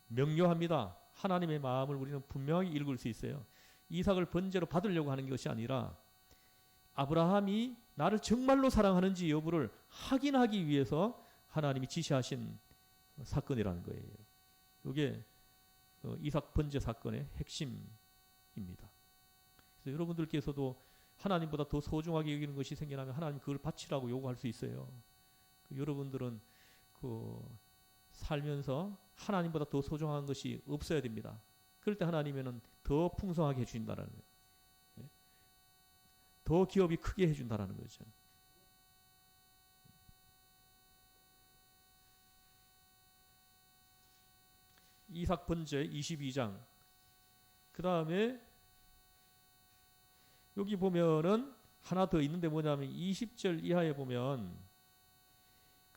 A: 명료합니다. 하나님의 마음을 우리는 분명히 읽을 수 있어요. 이삭을 번제로 받으려고 하는 것이 아니라 아브라함이 나를 정말로 사랑하는지 여부를 확인하기 위해서 하나님이 지시하신 사건이라는 거예요. 이게 이삭 번제 사건의 핵심입니다. 그래서 여러분들께서도 하나님보다 더 소중하게 여기는 것이 생겨나면 하나님 그걸 바치라고 요구할 수 있어요. 여러분들은 살면서 하나님보다 더 소중한 것이 없어야 됩니다. 그럴 때 하나님은 더 풍성하게 해주신다는 거예요. 더 기업이 크게 해준다는 거죠. 이삭 번제 22장. 그 다음에 여기 보면은 하나 더 있는데 뭐냐면 20절 이하에 보면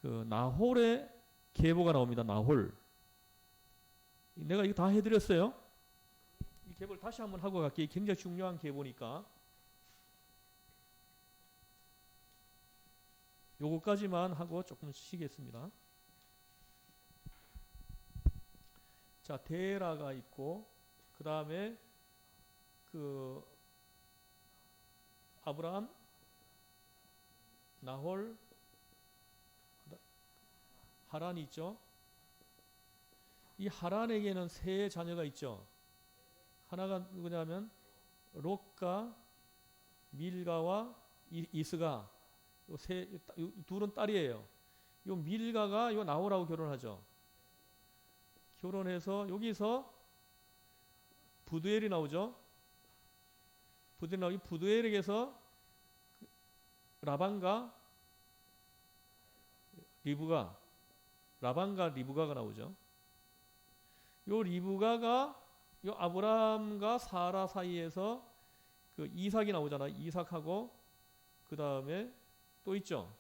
A: 나홀의 계보가 나옵니다. 나홀. 내가 이거 다 해드렸어요. 이 계보를 다시 한번 하고 갈게요. 굉장히 중요한 계보니까. 요거까지만 하고 조금 쉬겠습니다. 자, 데라가 있고 그 다음에 아브라함, 나홀, 하란이 있죠. 이 하란에게는 세 자녀가 있죠. 하나가 누구냐면 롯과 밀가와 이스가. 둘은 딸이에요. 요 밀가가 요 나홀하고 결혼하죠. 결혼해서 여기서 부두엘이 나오죠. 부두엘에게서 라반과 리브가가 나오죠. 요 리브가가 요 아브라함과 사라 사이에서 이삭이 나오잖아. 이삭하고 그 다음에 또 있죠.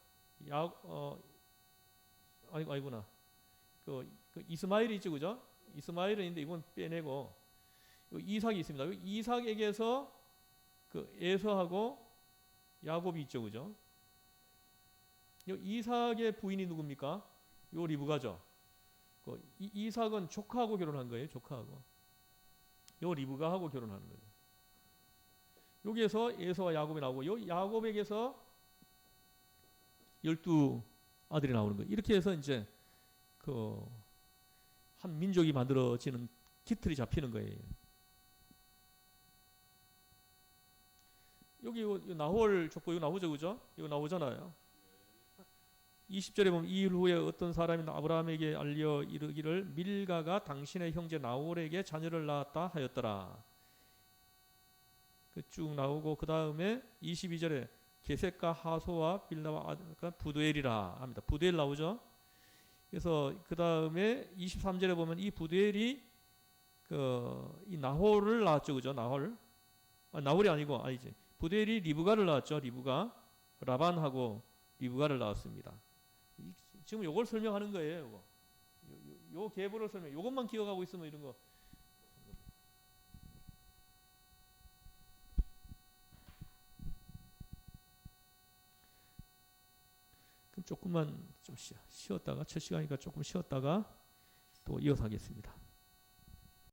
A: 아니구나. 이스마엘이 있죠, 그죠? 이스마엘은 있는데 이건 빼내고 이삭이 있습니다. 이삭에게서 에서하고 야곱이 있죠, 그죠? 이삭의 부인이 누굽니까? 요 리브가죠. 이삭은 조카하고 결혼한 거예요, 조카하고. 요 리브가하고 결혼하는 거예요. 여기에서 에서와 야곱이 나오고 요 야곱에게서 12아들이 나오는 거예요. 이렇게 해서 이제 한 민족이 만들어지는 기틀이 잡히는 거예요. 여기 나홀 족보 이거 나오죠, 그죠? 이거 나오잖아요. 20절에 보면 이 일 후에 어떤 사람이 아브라함에게 알려 이르기를 밀가가 당신의 형제 나홀에게 자녀를 낳았다 하였더라. 쭉 나오고 그 다음에 22절에 게셋과 하소와 빌나와 그러니까 부두엘이라 합니다. 부두엘 나오죠. 그래서 그 다음에 23절에 보면 이 부두엘이 이 나홀을 낳았죠, 그죠? 나홀이 아니지. 부두엘이 리브가를 낳았죠. 리브가 라반하고 리브가를 낳았습니다. 지금 요걸 설명하는 거예요. 요 계보를 요것만 기억하고 있으면 이런 거. 그럼 조금만 좀 쉬었다가 첫 시간이니까 조금 쉬었다가 또 이어서 하겠습니다.